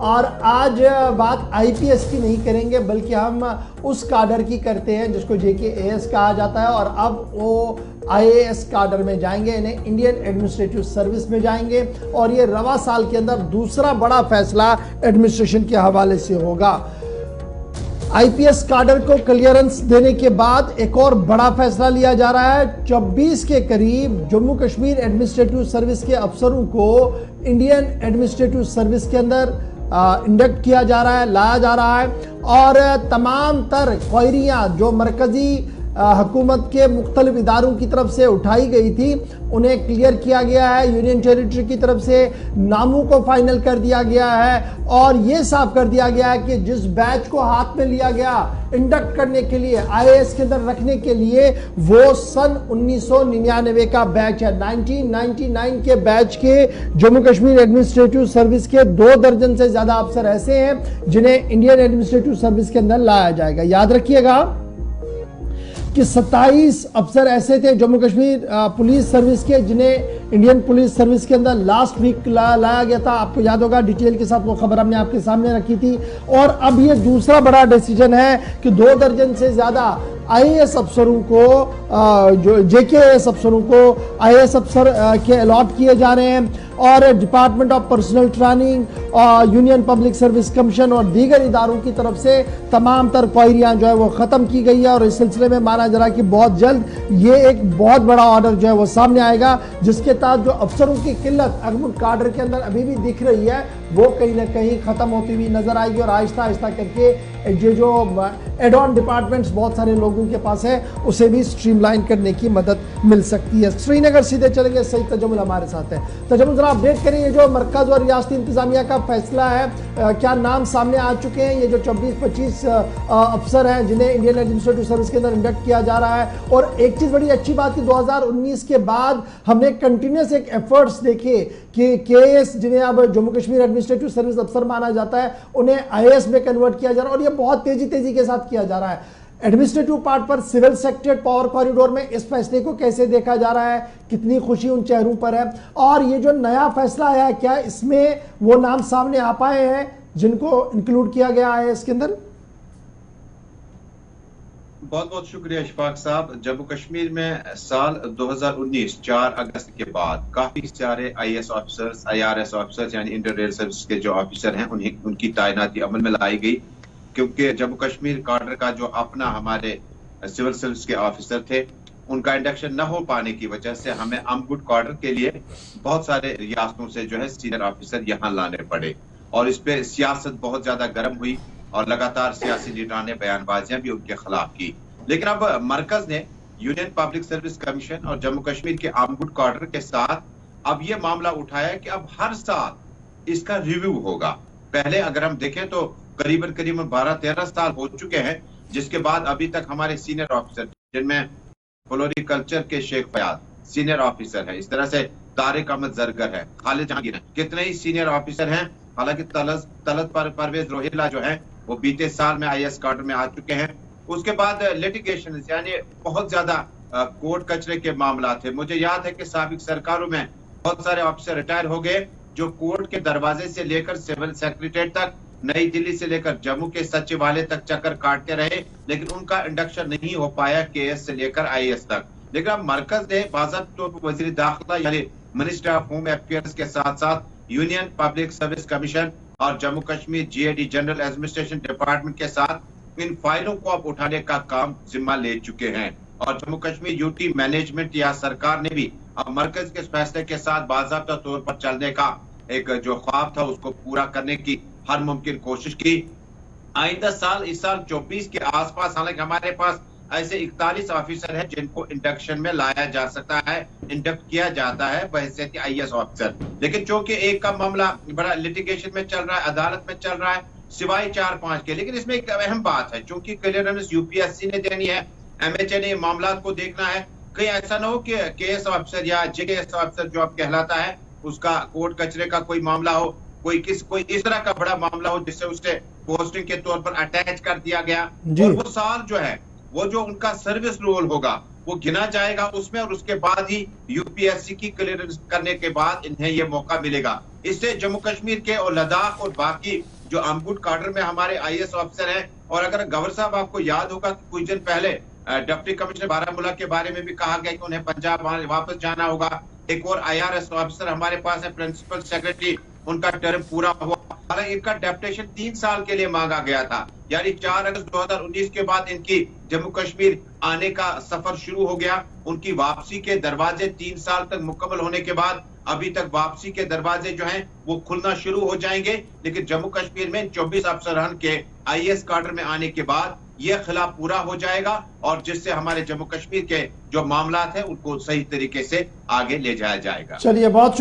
और आज बात आईपीएस की नहीं करेंगे बल्कि हम उस काडर की करते हैं जिसको जेकेएएस कहा जाता है, और अब वो आईएएस काडर में जाएंगे, इन्हें इंडियन एडमिनिस्ट्रेटिव सर्विस में जाएंगे। और ये रवा साल के अंदर दूसरा बड़ा फैसला एडमिनिस्ट्रेशन के हवाले से होगा। आईपीएस काडर को क्लियरेंस देने के बाद एक और बड़ा फैसला लिया जा रहा है। 24 के करीब जम्मू कश्मीर एडमिनिस्ट्रेटिव सर्विस के अफसरों को इंडियन एडमिनिस्ट्रेटिव सर्विस के अंदर इंडक्ट किया जा रहा है, लाया जा रहा है। और तमाम तर क्वेरियां जो मरकजी हुकूमत के मुख्तलिफ इदारों की तरफ से उठाई गई थी उन्हें क्लियर किया गया है। यूनियन टेरिटरी की तरफ से नामों को फाइनल कर दिया गया है और ये साफ कर दिया गया है कि जिस बैच को हाथ में लिया गया इंडक्ट करने के लिए, आईएएस के अंदर रखने के लिए, वो सन 1999 का बैच है। 1999 के बैच के जम्मू कश्मीर एडमिनिस्ट्रेटिव सर्विस के 2 दर्जन से ज्यादा अफसर ऐसे हैं जिन्हें इंडियन एडमिनिस्ट्रेटिव सर्विस के अंदर लाया जाएगा। याद रखिएगा कि 27 अफसर ऐसे थे जम्मू कश्मीर पुलिस सर्विस के जिन्हें इंडियन पुलिस सर्विस के अंदर लास्ट वीक लाया गया था। आपको याद होगा, डिटेल के साथ वो खबर हमने आपके सामने रखी थी। और अब ये दूसरा बड़ा डिसीजन है कि 2 दर्जन से ज्यादा आईएएस अफसरों को, जो जेकेएएस अफसरों को आईएएस अफसर के अलॉट किए जा रहे हैं। और department of personal training, union public service commission और दीगर इदारों की तरफ से तमाम तर क्वेरियां जो है वो खत्म की गई है। और इस सिलसिले में माना जा रहा है कि बहुत जल्द ये एक बहुत बड़ा ऑर्डर जो है वो सामने आएगा, जिसके तहत जो अफसरों की किल्लत अगमुल काडर के अंदर अभी भी दिख रही है वो कहीं ना कहीं खत्म होती हुई नजर आएगी। और आहिस्ता आहिस्ता करके जो एड ऑन डिपार्टमेंट्स बहुत सारे लोगों के पास है उसे भी स्ट्रीमलाइन करने की मदद मिल सकती है। श्रीनगर सीधे चलेंगे, सईद तजम्मुल हमारे साथ है। तजम्मुल जरा अपडेट करें, ये जो मरकज और रियासती इंतजामिया का फैसला है, क्या नाम सामने आ चुके हैं? ये जो 24-25 अफसर हैं जिन्हें इंडियन एडमिनिस्ट्रेटिव सर्विस के अंदर इंडक्ट किया जा रहा है। और एक चीज बड़ी अच्छी बात है, 2019 के बाद हमने कंटिन्यूस एक एफर्ट्स देखे कि केएस जिन्हें अब जम्मू कश्मीर एडमिनिस्ट्रेटिव सर्विस अफसर माना जाता है उन्हें आईएएस में कन्वर्ट किया जा रहा है, और ये बहुत तेजी के साथ किया जा रहा है। एडमिनिस्ट्रेटिव पार्ट पर सिविल सेक्टर पावर कॉरिडोर में इस फैसले को कैसे देखा जा रहा है, कितनी खुशी उन चेहरों पर है? और ये जो नया फैसला आया है, क्या इसमें वो नाम सामने आ पाए हैं जिनको इंक्लूड किया गया है इसके अंदर? बहुत बहुत शुक्रिया इशफाक साहब। जम्मू कश्मीर में साल 2019 4 अगस्त के बाद काफी सारे आईएएस ऑफिसर्स, आईआरएस ऑफिसर्स यानी इंडियन रेल सर्विस के जो ऑफिसर हैं उनकी तैनाती अमल में लाई गई, क्योंकि जम्मू कश्मीर काडर का जो अपना हमारे सिविल सर्विस के ऑफिसर थे उनका इंडक्शन न हो पाने की वजह से हमें अमगुड काडर के लिए बहुत सारे रियासतों से जो है सीनियर ऑफिसर यहाँ लाने पड़े। और इस पे सियासत बहुत ज्यादा गर्म हुई और लगातार सियासी लीडरान ने बयानबाजियां भी उनके खिलाफ की। लेकिन अब मरकज ने यूनियन पब्लिक सर्विस कमीशन और जम्मू कश्मीर के अमगुड काडर के साथ अब ये मामला उठाया कि अब हर साल इसका रिव्यू होगा। पहले अगर हम देखें तो करीबन 12-13 साल हो चुके हैं, जिसके बाद अभी तक हमारे सीनियर ऑफिसर, जिनमें फ्लोरिकल्चर के शेख फयाद सीनियर ऑफिसर है, इस तरह से तारिक अहमद जरगर है, खालिद जहांगीर है, कितने ही सीनियर ऑफिसर हैं। हालांकि तलत परवेज रोहिला जो है वो बीते साल में आईएएस काडर में आ चुके हैं। उसके बाद लिटिगेशन यानी बहुत ज्यादा कोर्ट कचरे के मामला थे। मुझे याद है कि साबिक सरकारों में बहुत सारे ऑफिसर रिटायर हो गए जो कोर्ट के दरवाजे से लेकर सिविल सेक्रेटरीट तक, नई दिल्ली से लेकर जम्मू के सचिवालय तक चक्कर काटते रहे, लेकिन उनका इंडक्शन नहीं हो पाया केएस से लेकर आईएएस तक। लेकिन अब मरकज ने बाज़ाब्ता तौर पर वज़ीर दाखिला यानी मिनिस्टर ऑफ होम अफेयर्स के साथ साथ यूनियन पब्लिक सर्विस कमीशन और Jammu Kashmir GAD general administration department के साथ इन फाइलों को अब उठाने का काम जिम्मा ले चुके हैं। और जम्मू कश्मीर यूटी मैनेजमेंट या सरकार ने भी अब मरकज के फैसले के साथ बाज़ाब्ता तौर पर चलने का एक जो ख्वाब था उसको पूरा करने की हर मुमकिन कोशिश की। आइंदा साल, इस साल 24 के आसपास, हालांकि हमारे पास ऐसे 41 ऑफिसर हैं जिनको इंडक्शन में लाया जा सकता है, इंडक्ट किया जाता है बहैसियत आईएएस ऑफिसर। लेकिन चूंकि एक का मामला बड़ा लिटिगेशन में चल रहा है, अदालत में चल रहा है, सिवाय 4-5 के। लेकिन इसमें एक अहम बात है, चूंकि क्लियरेंस यूपीएससी ने देनी है, एमएचए ने मामला को देखना है, कहीं ऐसा ना हो कि केएस ऑफिसर या जेकेएस ऑफिसर जो अब कहलाता है उसका कोर्ट कचरे का कोई मामला हो, कोई इस तरह का बड़ा मामला हो जिससे उससे पोस्टिंग के तौर पर अटैच कर दिया गया और वो साल जो है वो जो उनका सर्विस रोल होगा वो गिना जाएगा उसमें, और उसके बाद ही यूपीएससी की क्लियरेंस करने के बाद इन्हें ये मौका मिलेगा। इससे जम्मू कश्मीर के और लद्दाख और बाकी जो आर्मड काडर में हमारे आईएएस ऑफिसर हैं, और अगर गवर साहब आपको याद होगा कि कुछ दिन पहले डिप्टी कमिश्नर बारामूला के बारे में भी कहा गया कि उन्हें पंजाब वापस जाना होगा। एक और आईआरएस ऑफिसर हमारे पास है, प्रिंसिपल सेक्रेटरी, उनका टर्म पूरा हुआ, हालांकि इनका डेप्यूटेशन 3 साल के लिए मांगा गया था, यानी 4 अगस्त 2019 के बाद इनकी जम्मू कश्मीर आने का सफर शुरू हो गया। उनकी वापसी के दरवाजे 3 साल तक मुकम्मल होने के बाद अभी तक वापसी के दरवाजे जो हैं वो खुलना शुरू हो जाएंगे, लेकिन जम्मू कश्मीर में 24 अफसरान के आईएएस काडर में आने के बाद यह खिलाफ पूरा हो जाएगा, और जिससे हमारे जम्मू कश्मीर के जो मामलात हैं उनको सही तरीके से आगे ले जाया जाएगा। चलिए, बहुत